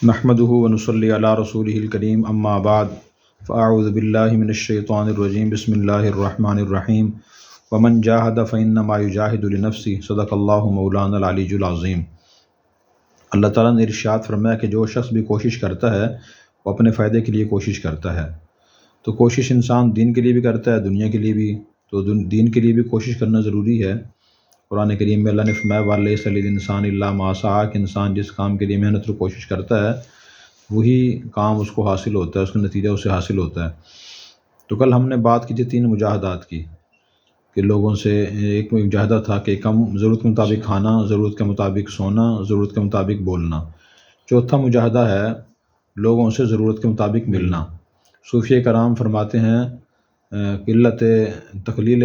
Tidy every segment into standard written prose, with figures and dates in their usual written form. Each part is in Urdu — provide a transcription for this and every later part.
نحمده ونصلی علی رسولہ الکریم اما بعد فاعوذ باللہ من الشیطان الرجیم بسم اللہ الرحمن الرحیم ومن جاہد فانما یجاہد لنفسہ صدق اللہ مولانا العلی العظیم۔ اللہ تعالیٰ نے ارشاد فرمایا کہ جو شخص بھی کوشش کرتا ہے وہ اپنے فائدے کے لیے کوشش کرتا ہے۔ تو کوشش انسان دین کے لیے بھی کرتا ہے، دنیا کے لیے بھی۔ تو دین کے لیے بھی کوشش کرنا ضروری ہے۔ قرآن کریم میں اللہ نے فرمایا وَلَيْسَ لِلْإِنسَانِ إِلَّا مَا سَعَىٰ، کہ انسان جس کام کے لیے محنت اور کوشش کرتا ہے وہی کام اس کو حاصل ہوتا ہے، اس کا نتیجہ اسے حاصل ہوتا ہے۔ تو کل ہم نے بات کی تھی 3 مجاہدات کی، کہ لوگوں سے ایک مجاہدہ تھا کہ کم ضرورت کے مطابق کھانا، ضرورت کے مطابق سونا، ضرورت کے مطابق بولنا۔ چوتھا مجاہدہ ہے لوگوں سے ضرورت کے مطابق ملنا۔ صوفیہ کرام فرماتے ہیں قلت تقلیل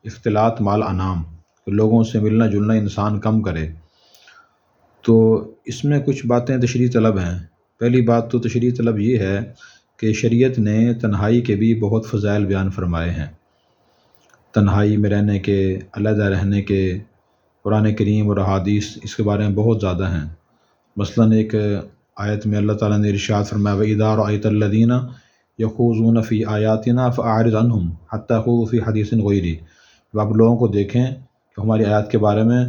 اختلاط مال انام، کہ لوگوں سے ملنا جلنا انسان کم کرے۔ تو اس میں کچھ باتیں تشریح طلب ہیں۔ پہلی بات تو تشریح طلب یہ ہے کہ شریعت نے تنہائی کے بھی بہت فضائل بیان فرمائے ہیں۔ تنہائی میں رہنے کے، علیحدہ رہنے کے، قرآن کریم اور احادیث اس کے بارے میں بہت زیادہ ہیں۔ مثلاً ایک آیت میں اللہ تعالیٰ نے ارشاد فرمایا وَإِذَا رَأَيْتَ الَّذِينَ يَخُوضُونَ فِي آيَاتِنَا فَأَعْرِضْ عَنْهُمْ حَتَّىٰ يَخُوضُوا فِي حَدِيثٍ غَيْرِهِ۔ جب آپ لوگوں کو دیکھیں کہ ہماری آیات کے بارے میں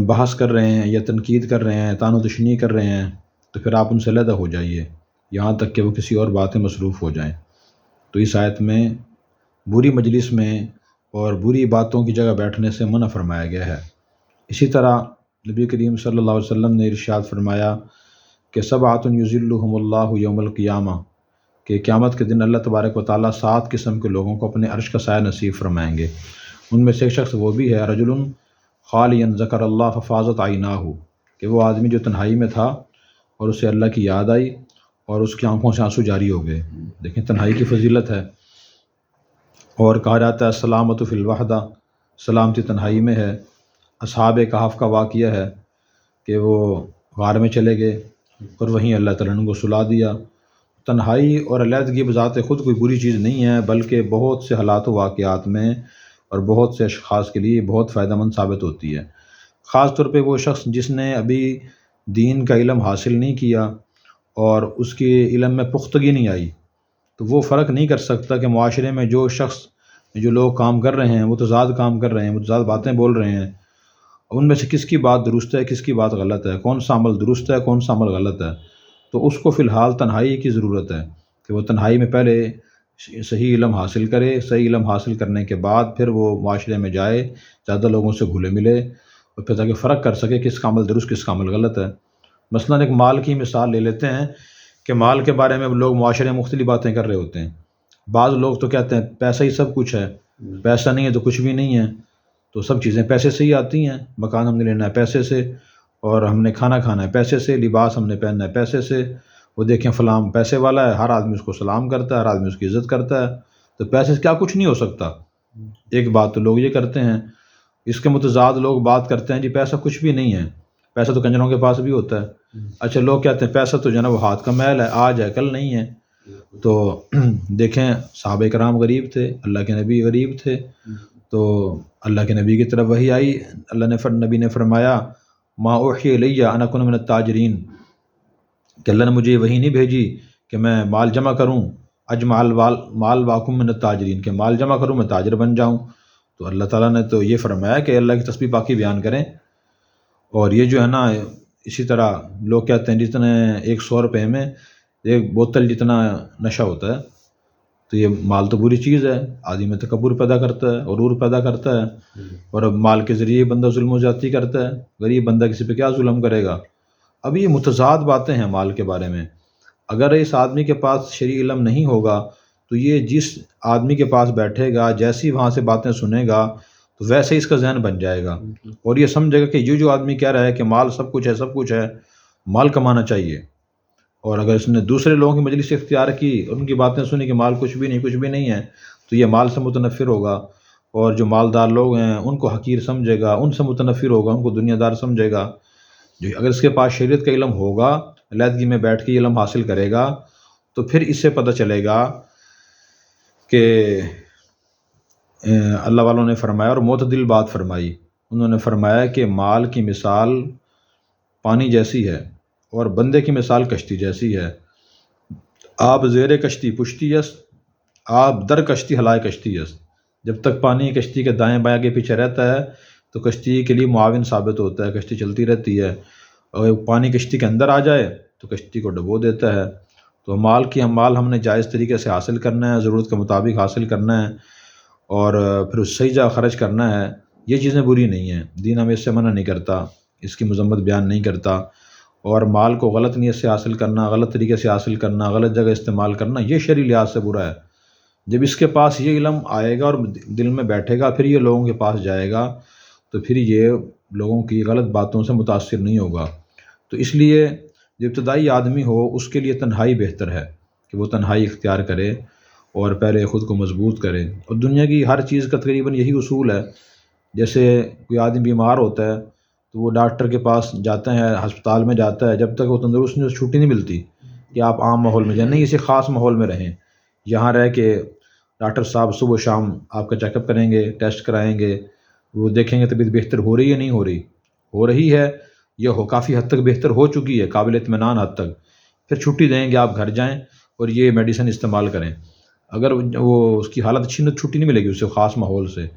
بحث کر رہے ہیں یا تنقید کر رہے ہیں، طعن و تشنیع کر رہے ہیں، تو پھر آپ ان سے علیحدہ ہو جائیے یہاں تک کہ وہ کسی اور بات میں مصروف ہو جائیں۔ تو اس آیت میں بری مجلس میں اور بری باتوں کی جگہ بیٹھنے سے منع فرمایا گیا ہے۔ اسی طرح نبی کریم صلی اللہ علیہ وسلم نے ارشاد فرمایا کہ سبعۃ یظلھم اللہ یوم القیامہ، کہ قیامت کے دن اللہ تبارک و تعالیٰ 7 قسم کے لوگوں کو اپنے عرش کا سایہ نصیب فرمائیں گے۔ ان میں سے ایک شخص وہ بھی ہے رجل خالیا ذکر اللہ ففاضت عیناہ، کہ وہ آدمی جو تنہائی میں تھا اور اسے اللہ کی یاد آئی اور اس کی آنکھوں سے آنسو جاری ہو گئے۔ دیکھیں تنہائی کی فضیلت ہے۔ اور کہا جاتا ہے سلامت فی الوحدہ، سلامتی تنہائی میں ہے۔ اصحاب کہف کا واقعہ ہے کہ وہ غار میں چلے گئے اور وہیں اللہ تعالیٰ نے ان کو سلا دیا۔ تنہائی اور علیحدگی بذات خود کوئی بری چیز نہیں ہے، بلکہ بہت سے حالات و واقعات میں اور بہت سے اشخاص کے لیے بہت فائدہ مند ثابت ہوتی ہے۔ خاص طور پہ وہ شخص جس نے ابھی دین کا علم حاصل نہیں کیا اور اس کے علم میں پختگی نہیں آئی، تو وہ فرق نہیں کر سکتا کہ معاشرے میں جو لوگ کام کر رہے ہیں، متضاد کام کر رہے ہیں، متضاد باتیں بول رہے ہیں، ان میں سے کس کی بات درست ہے، کس کی بات غلط ہے، کون سا عمل درست ہے، کون سا عمل غلط ہے۔ تو اس کو فی الحال تنہائی کی ضرورت ہے کہ وہ تنہائی میں پہلے صحیح علم حاصل کرے، صحیح علم حاصل کرنے کے بعد پھر وہ معاشرے میں جائے، زیادہ لوگوں سے گھلے ملے، اور پھر تاکہ فرق کر سکے کس کا عمل درست کس کا عمل غلط ہے۔ مثلاً ایک مال کی مثال لے لیتے ہیں کہ مال کے بارے میں لوگ معاشرے میں مختلف باتیں کر رہے ہوتے ہیں۔ بعض لوگ تو کہتے ہیں پیسہ ہی سب کچھ ہے، پیسہ نہیں ہے تو کچھ بھی نہیں ہے۔ تو سب چیزیں پیسے سے ہی آتی ہیں، مکان ہم نے لینا ہے پیسے سے، اور ہم نے کھانا کھانا ہے پیسے سے، لباس ہم نے پہننا ہے پیسے سے۔ وہ دیکھیں فلاں پیسے والا ہے، ہر آدمی اس کو سلام کرتا ہے، ہر آدمی اس کی عزت کرتا ہے، تو پیسے سے کیا کچھ نہیں ہو سکتا۔ ایک بات تو لوگ یہ کرتے ہیں۔ اس کے متضاد لوگ بات کرتے ہیں جی پیسہ کچھ بھی نہیں ہے، پیسہ تو کنجروں کے پاس بھی ہوتا ہے۔ اچھا لوگ کہتے ہیں پیسہ تو جناب ہاتھ کا میل ہے، آج ہے کل نہیں ہے۔ تو دیکھیں صحابہ کرام غریب تھے، اللہ کے نبی غریب تھے، تو اللہ کے نبی کی طرف وحی آئی، نبی نے فرمایا ما اوحی الی ان اکون من التاجرین، کہ اللہ نے مجھے وحی نہیں بھیجی کہ میں مال جمع کروں، اجمع مال واکم من التاجرین، کہ مال جمع کروں میں تاجر بن جاؤں۔ تو اللہ تعالیٰ نے تو یہ فرمایا کہ اللہ کی تسبیح پاکی بیان کریں۔ اور یہ جو ہے نا، اسی طرح لوگ کہتے ہیں جتنے 100 روپے میں ایک بوتل جتنا نشہ ہوتا ہے، تو یہ مال تو بری چیز ہے، آدمی میں تکبر پیدا کرتا ہے، غرور پیدا کرتا ہے، اور اب مال کے ذریعے بندہ ظلم و زیادتی کرتا ہے۔ غریب بندہ کسی پہ کیا ظلم کرے گا؟ اب یہ متضاد باتیں ہیں مال کے بارے میں۔ اگر اس آدمی کے پاس شرعی علم نہیں ہوگا تو یہ جس آدمی کے پاس بیٹھے گا، جیسی وہاں سے باتیں سنے گا تو ویسے اس کا ذہن بن جائے گا، اور یہ سمجھے گا کہ جو آدمی کہہ رہا ہے کہ مال سب کچھ ہے، سب کچھ ہے، مال کمانا چاہیے۔ اور اگر اس نے دوسرے لوگوں کی مجلس اختیار کی، ان کی باتیں سنی کہ مال کچھ بھی نہیں ہے، تو یہ مال سے متنفر ہوگا، اور جو مالدار لوگ ہیں ان کو حقیر سمجھے گا، ان سے متنفر ہوگا، ان کو دنیا دار سمجھے گا۔ جو اگر اس کے پاس شریعت کا علم ہوگا، علیحدگی میں بیٹھ کے علم حاصل کرے گا، تو پھر اس سے پتہ چلے گا کہ اللہ والوں نے فرمایا، اور معتدل بات فرمائی، انہوں نے فرمایا کہ مال کی مثال پانی جیسی ہے، اور بندے کی مثال کشتی جیسی ہے، آپ زیر کشتی پشتی است، آپ در کشتی ہلائے کشتی است۔ جب تک پانی کشتی کے دائیں بائیں کے پیچھے رہتا ہے تو کشتی کے لیے معاون ثابت ہوتا ہے، کشتی چلتی رہتی ہے، اور پانی کشتی کے اندر آ جائے تو کشتی کو ڈبو دیتا ہے۔ تو مال ہم نے جائز طریقے سے حاصل کرنا ہے، ضرورت کے مطابق حاصل کرنا ہے، اور پھر اس صحیح جگہ خرچ کرنا ہے۔ یہ چیزیں بری نہیں ہیں، دین ہمیں اس سے منع نہیں کرتا، اس کی مذمت بیان نہیں کرتا۔ اور مال کو غلط نیت سے حاصل کرنا، غلط طریقے سے حاصل کرنا، غلط جگہ استعمال کرنا، یہ شرعی لحاظ سے برا ہے۔ جب اس کے پاس یہ علم آئے گا اور دل میں بیٹھے گا، پھر یہ لوگوں کے پاس جائے گا تو پھر یہ لوگوں کی غلط باتوں سے متاثر نہیں ہوگا۔ تو اس لیے جو ابتدائی آدمی ہو اس کے لیے تنہائی بہتر ہے کہ وہ تنہائی اختیار کرے اور پہلے خود کو مضبوط کرے۔ اور دنیا کی ہر چیز کا تقریباً یہی اصول ہے۔ جیسے کوئی آدمی بیمار ہوتا ہے تو وہ ڈاکٹر کے پاس جاتا ہے، ہسپتال میں جاتا ہے، جب تک وہ تندرست نہیں چھٹی نہیں ملتی کہ آپ عام ماحول میں جائیں، نہیں، اسے خاص ماحول میں رہیں، یہاں رہ کے ڈاکٹر صاحب صبح و شام آپ کا چیک اپ کریں گے، ٹیسٹ کرائیں گے، وہ دیکھیں گے طبیعت بہتر ہو رہی ہے نہیں ہو رہی ہے، یہ کافی حد تک بہتر ہو چکی ہے، قابل اطمینان حد تک، پھر چھٹی دیں گے، آپ گھر جائیں اور یہ میڈیسن استعمال کریں۔ اگر وہ اس کی حالت اچھی نہیں تو چھٹی نہیں ملے گی اس سے خاص ماحول سے۔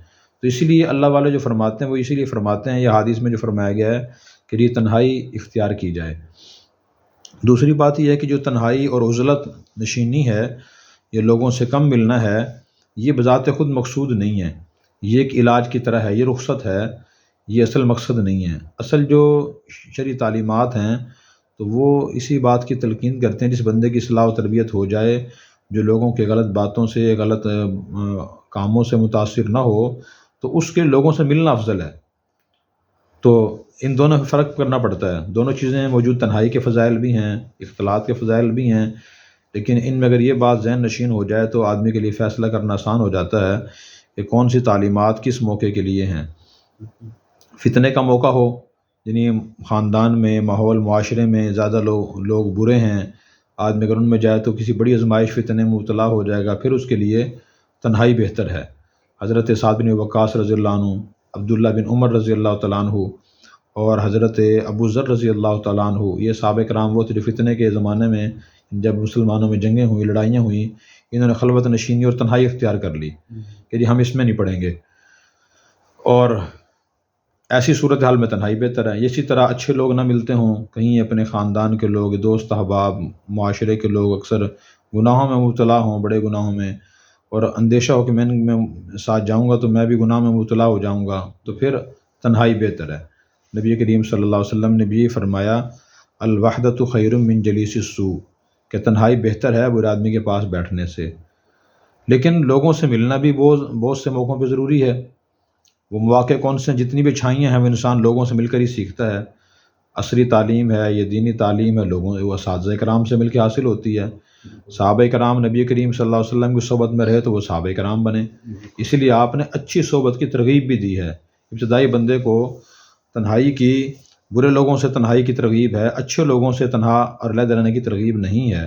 تو اسی لیے اللہ والے جو فرماتے ہیں وہ اسی لیے فرماتے ہیں، یہ حدیث میں جو فرمایا گیا ہے کہ یہ تنہائی اختیار کی جائے۔ دوسری بات یہ ہے کہ جو تنہائی اور عزلت نشینی ہے، یہ لوگوں سے کم ملنا ہے، یہ بذات خود مقصود نہیں ہے، یہ ایک علاج کی طرح ہے، یہ رخصت ہے، یہ اصل مقصد نہیں ہے۔ اصل جو شرعی تعلیمات ہیں تو وہ اسی بات کی تلقین کرتے ہیں، جس بندے کی اصلاح و تربیت ہو جائے، جو لوگوں کے غلط باتوں سے، غلط کاموں سے متاثر نہ ہو، تو اس کے لوگوں سے ملنا افضل ہے۔ تو ان دونوں میں فرق کرنا پڑتا ہے، دونوں چیزیں موجود، تنہائی کے فضائل بھی ہیں، اختلاط کے فضائل بھی ہیں، لیکن ان میں اگر یہ بات ذہن نشین ہو جائے تو آدمی کے لیے فیصلہ کرنا آسان ہو جاتا ہے کہ کون سی تعلیمات کس موقع کے لیے ہیں۔ فتنے کا موقع ہو، یعنی خاندان میں، ماحول، معاشرے میں زیادہ لوگ برے ہیں، آدمی اگر ان میں جائے تو کسی بڑی آزمائش فتنے میں مبتلا ہو جائے گا، پھر اس کے لیے تنہائی بہتر ہے۔ حضرت سعد بن وقاص رضی اللہ عنہ، عبداللہ بن عمر رضی اللہ تعالیٰ عنہ اور حضرت ابو ذر رضی اللہ تعالیٰ عنہ، یہ صحابہ کرام وہ تھے جو فتنے کے زمانے میں جب مسلمانوں میں جنگیں ہوئیں، لڑائیاں ہوئیں، انہوں نے خلوت نشینی اور تنہائی اختیار کر لی کہ جی ہم اس میں نہیں پڑیں گے، اور ایسی صورتحال میں تنہائی بہتر ہے۔ اسی طرح اچھے لوگ نہ ملتے ہوں، کہیں اپنے خاندان کے لوگ، دوست احباب، معاشرے کے لوگ اکثر گناہوں میں مبتلا ہوں، بڑے گناہوں میں، اور اندیشہ ہو کہ میں ساتھ جاؤں گا تو میں بھی گناہ میں مبتلا ہو جاؤں گا، تو پھر تنہائی بہتر ہے۔ نبی کریم صلی اللہ علیہ وسلم نے بھی فرمایا الوحدۃ خیر من جلیس السوء، کہ تنہائی بہتر ہے برے آدمی کے پاس بیٹھنے سے۔ لیکن لوگوں سے ملنا بھی بہت سے موقعوں پہ ضروری ہے۔ وہ مواقع کون سے ہیں؟ جتنی بھی چھائیاں ہیں وہ انسان لوگوں سے مل کر ہی سیکھتا ہے۔ عصری تعلیم ہے، یہ دینی تعلیم ہے، لوگوں وہ اساتذہ کرام سے مل کے حاصل ہوتی ہے۔ صحابہ کرام نبی کریم صلی اللہ علیہ وسلم کی صحبت میں رہے تو وہ صحابہ کرام بنے، اسی لیے آپ نے اچھی صحبت کی ترغیب بھی دی ہے۔ ابتدائی بندے کو تنہائی کی، برے لوگوں سے تنہائی کی ترغیب ہے، اچھے لوگوں سے تنہا اور علیحدہ رہنے کی ترغیب نہیں ہے۔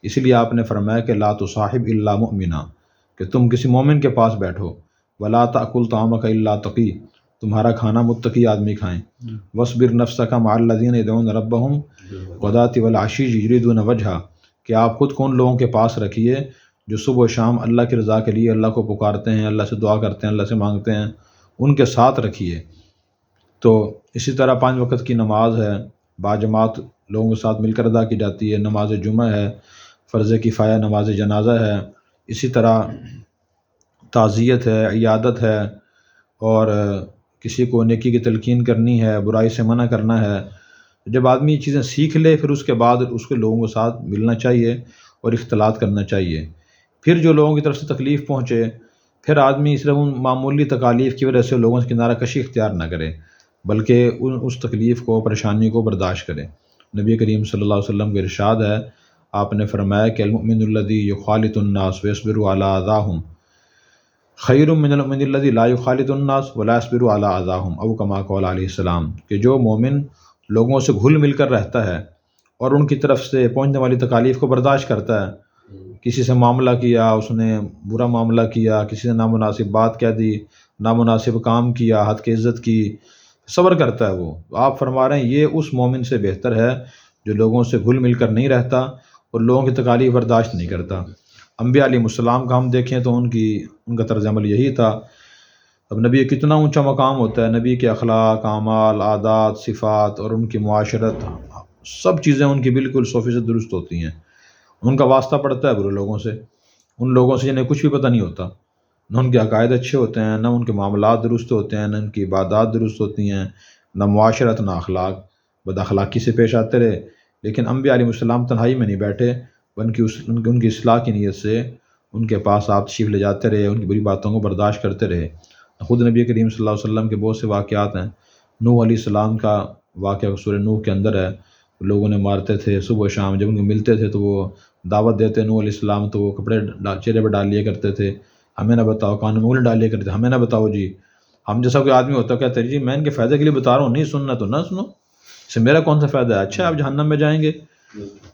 اسی لیے آپ نے فرمایا کہ لا تصاحب الا مؤمنا، کہ تم کسی مومن کے پاس بیٹھو، ولا تأکل طعامک الا تقی، تمہارا کھانا متقی آدمی کھائیں، واصبر نفسک مع الذین یدعون ربہم غداۃ والعشی یریدون وجہہ، کہ آپ خود کو ان لوگوں کے پاس رکھیے جو صبح و شام اللہ کی رضا کے لیے اللہ کو پکارتے ہیں، اللہ سے دعا کرتے ہیں، اللہ سے مانگتے ہیں، ان کے ساتھ رکھیے۔ تو اسی طرح 5 وقت کی نماز ہے، باجماعت لوگوں کے ساتھ مل کر ادا کی جاتی ہے، نماز جمعہ ہے، فرض کفایہ نماز جنازہ ہے، اسی طرح تعزیت ہے، عیادت ہے، اور کسی کو نیکی کی تلقین کرنی ہے، برائی سے منع کرنا ہے۔ جب آدمی یہ چیزیں سیکھ لے پھر اس کے بعد اس کے لوگوں کے ساتھ ملنا چاہیے اور اختلاط کرنا چاہیے۔ پھر جو لوگوں کی طرف سے تکلیف پہنچے، پھر آدمی صرف ان معمولی تکالیف کی وجہ سے لوگوں سے کنارہ کشی اختیار نہ کرے، بلکہ اس تکلیف کو، پریشانی کو برداشت کرے۔ نبی کریم صلی اللہ علیہ وسلم کا ارشاد ہے، آپ نے فرمایا کہ المؤمن الذی یخالط الناس ویصبر علی اذاہم خیر من المؤمن الذی لا یخالط الناس ولا یصبر علی اذاہم، او کما قال علیہ السلام، کہ جو مومن لوگوں سے گھل مل کر رہتا ہے اور ان کی طرف سے پہنچنے والی تکالیف کو برداشت کرتا ہے، کسی سے معاملہ کیا، اس نے برا معاملہ کیا، کسی سے نامناسب بات کہہ دی، نامناسب کام کیا، حد کی عزت کی، صبر کرتا ہے وہ، آپ فرما رہے ہیں یہ اس مومن سے بہتر ہے جو لوگوں سے گھل مل کر نہیں رہتا اور لوگوں کی تکالیف برداشت نہیں کرتا۔ انبیاء علیہ السلام کا ہم دیکھیں تو ان کا طرز عمل یہی تھا۔ اب نبی کتنا اونچا مقام ہوتا ہے، نبی کے اخلاق، اعمال، عادات، صفات اور ان کی معاشرت، سب چیزیں ان کی بالکل 100% درست ہوتی ہیں۔ ان کا واسطہ پڑتا ہے برے لوگوں سے، ان لوگوں سے جنہیں کچھ بھی پتہ نہیں ہوتا، نہ ان کے عقائد اچھے ہوتے ہیں، نہ ان کے معاملات درست ہوتے ہیں، نہ ان کی عبادات درست ہوتی ہیں، نہ معاشرت، نہ اخلاق، بد اخلاقی سے پیش آتے رہے۔ لیکن انبیاء علیہ السلام تنہائی میں نہیں بیٹھے، بلکہ ان کی اصلاح کی نیت سے ان کے پاس آپ تشریف لے جاتے رہے، ان کی بری باتوں کو برداشت کرتے رہے۔ خود نبی کریم صلی اللہ علیہ وسلم کے بہت سے واقعات ہیں۔ نوح علیہ السلام کا واقعہ سورہ نوح کے اندر ہے، لوگوں نے مارتے تھے صبح و شام، جب ان کو ملتے تھے تو وہ دعوت دیتے نوح علیہ السلام، تو وہ کپڑے چہرے پہ ڈال لیا کرتے تھے، ہمیں نہ بتاؤ، کان میں انگلی ڈال لیا کرتے تھے، ہمیں نہ بتاؤ جی۔ ہم جیسا کوئی آدمی ہوتا کہتے جی میں ان کے فائدے کے لیے بتا رہا ہوں، نہیں سننا تو نہ سنو، اس سے میرا کون سا فائدہ ہے، اچھا آپ جہنم میں جائیں گے۔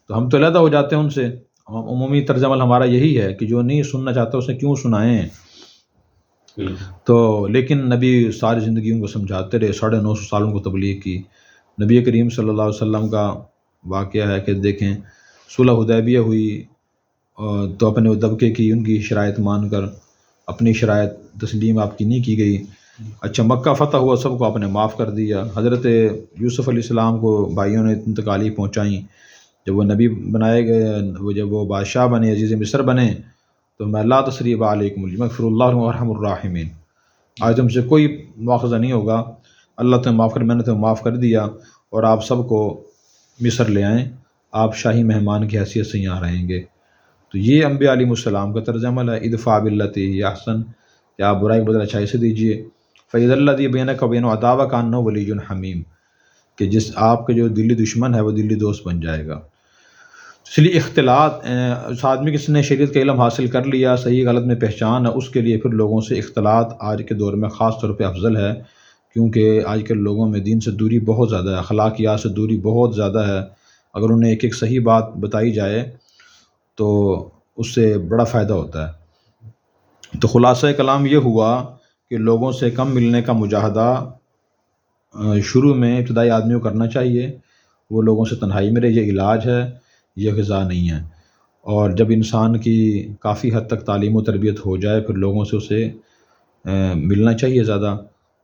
تو ہم تو علیحدہ ہو جاتے ہیں ان سے۔ عمومی طرز عمل ہمارا یہی ہے کہ جو نہیں سننا چاہتا اسے کیوں سنائیں۔ تو لیکن نبی ساری زندگی ان کو سمجھاتے رہے، 950 سالوں کو تبلیغ کی۔ نبی کریم صلی اللہ علیہ وسلم کا واقعہ ہے کہ دیکھیں صلح حدیبیہ ہوئی تو اپنے دبکے کی، ان کی شرائط مان کر اپنی شرائط تسلیم آپ کی نہیں کی گئی۔ اچھا مکہ فتح ہوا، سب کو آپ نے معاف کر دیا۔ حضرت یوسف علیہ السلام کو بھائیوں نے تکالیف پہنچائیں، جب وہ نبی بنائے گئے، جب وہ بادشاہ بنے، عزیز مصر بنے، تو میں لا تثریب علیکم اليوم یغفر اللہ ارحم الراحمین، آج تم سے کوئی مواخذہ نہیں ہوگا، اللہ تمہیں معاف کر، میں نے تمہیں معاف کر دیا، اور آپ سب کو مصر لے آئیں، آپ شاہی مہمان کی حیثیت سے یہاں رہیں گے۔ تو یہ انبیاء علیہ السلام کا طرز عمل ہے۔ ادفع باللتی ہی احسن، کہ آپ برائی کا بدلہ اچھائی سے دیجیے۔ فإذا الذی بینک وبینہ عداوۃ کأنہ ولی حمیم، کہ جس آپ کے جو دلی دشمن ہے وہ دلی دوست بن جائے گا۔ اس لیے اختلاط، اس آدمی کس نے شریعت کا علم حاصل کر لیا، صحیح غلط میں پہچان ہے، اس کے لیے پھر لوگوں سے اختلاط آج کے دور میں خاص طور پہ افضل ہے، کیونکہ آج کل لوگوں میں دین سے دوری بہت زیادہ ہے، اخلاقیات سے دوری بہت زیادہ ہے۔ اگر انہیں ایک ایک صحیح بات بتائی جائے تو اس سے بڑا فائدہ ہوتا ہے۔ تو خلاصہ کلام یہ ہوا کہ لوگوں سے کم ملنے کا مجاہدہ شروع میں ابتدائی آدمیوں کو کرنا چاہیے، وہ لوگوں سے تنہائی میں رہے، یہ علاج ہے، یہ غذا نہیں ہے۔ اور جب انسان کی کافی حد تک تعلیم و تربیت ہو جائے، پھر لوگوں سے اسے ملنا چاہیے زیادہ،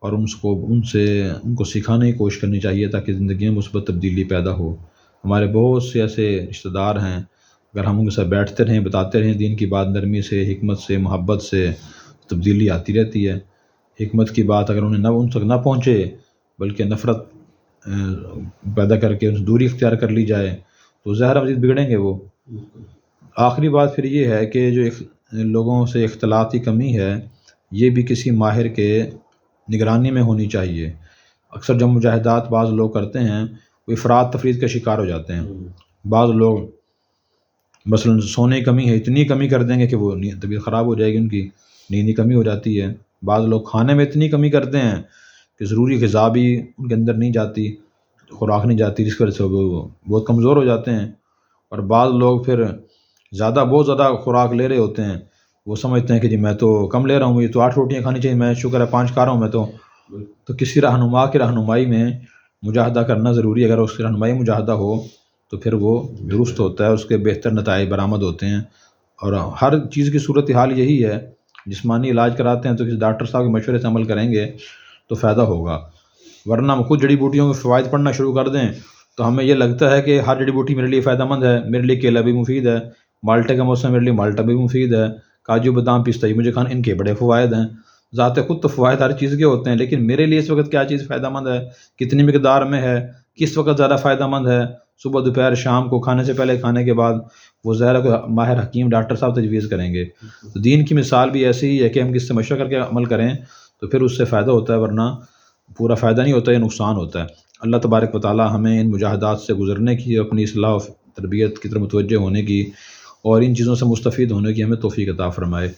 اور ان کو سکھانے کی کوشش کرنی چاہیے تاکہ زندگی میں مثبت تبدیلی پیدا ہو۔ ہمارے بہت سے ایسے رشتہ دار ہیں، اگر ہم ان کے ساتھ بیٹھتے رہیں، بتاتے رہیں دین کی بات نرمی سے، حکمت سے، محبت سے، تبدیلی آتی رہتی ہے۔ حکمت کی بات اگر انہیں ان تک نہ پہنچے، بلکہ نفرت پیدا کر کے ان سے دوری اختیار کر لی جائے، تو ظاہر مزید بگڑیں گے وہ۔ آخری بات پھر یہ ہے کہ جو لوگوں سے اختلاط کی کمی ہے، یہ بھی کسی ماہر کے نگرانی میں ہونی چاہیے۔ اکثر جو مجاہدات بعض لوگ کرتے ہیں وہ افراط تفریط کا شکار ہو جاتے ہیں۔ بعض لوگ مثلا سونے کی کمی ہے، اتنی کمی کر دیں گے کہ وہ طبیعت خراب ہو جائے گی، ان کی نیند کی کمی ہو جاتی ہے۔ بعض لوگ کھانے میں اتنی کمی کرتے ہیں کہ ضروری غذا بھی ان کے اندر نہیں جاتی، خوراک نہیں جاتی، جس کی وجہ سے وہ بہت کمزور ہو جاتے ہیں۔ اور بعض لوگ پھر بہت زیادہ خوراک لے رہے ہوتے ہیں، وہ سمجھتے ہیں کہ جی میں تو کم لے رہا ہوں، مجھے تو 8 روٹیاں کھانی چاہیے، میں شکر ہے 5 کھا رہا ہوں میں تو کسی رہنما کی رہنمائی میں مجاہدہ کرنا ضروری ہے۔ اگر اس کی رہنمائی مجاہدہ ہو تو پھر وہ درست ہوتا ہے، اس کے بہتر نتائج برآمد ہوتے ہیں۔ اور ہر چیز کی صورتحال یہی ہے، جسمانی علاج کراتے ہیں تو کسی ڈاکٹر صاحب کے مشورے سے عمل کریں گے تو فائدہ ہوگا، ورنہ ہم خود جڑی بوٹیوں کے فوائد پڑھنا شروع کر دیں تو ہمیں یہ لگتا ہے کہ ہر جڑی بوٹی میرے لیے فائدہ مند ہے، میرے لیے کیلا بھی مفید ہے، مالٹے کا موسم میرے لیے مالٹا بھی مفید ہے، کاجو بادام پستہ مجھے کھانا، ان کے بڑے فوائد ہیں۔ ذات خود تو فوائد ہر چیز کے ہوتے ہیں، لیکن میرے لیے اس وقت کیا چیز فائدہ مند ہے، کتنی مقدار میں ہے، کس وقت زیادہ فائدہ مند ہے، صبح دوپہر شام کو، کھانے سے پہلے کھانے کے بعد، وہ ظاہر ہے ماہر حکیم ڈاکٹر صاحب تجویز کریں گے۔ تو دین کی مثال بھی ایسی ہی ہے کہ ہم کس سے مشورہ کر کے عمل کریں تو پھر اس سے فائدہ ہوتا ہے، ورنہ پورا فائدہ نہیں ہوتا، یہ نقصان ہوتا ہے۔ اللہ تبارک و تعالی ہمیں ان مجاہدات سے گزرنے کی، اپنی اصلاح و تربیت کی طرف متوجہ ہونے کی اور ان چیزوں سے مستفید ہونے کی ہمیں توفیق عطا فرمائے۔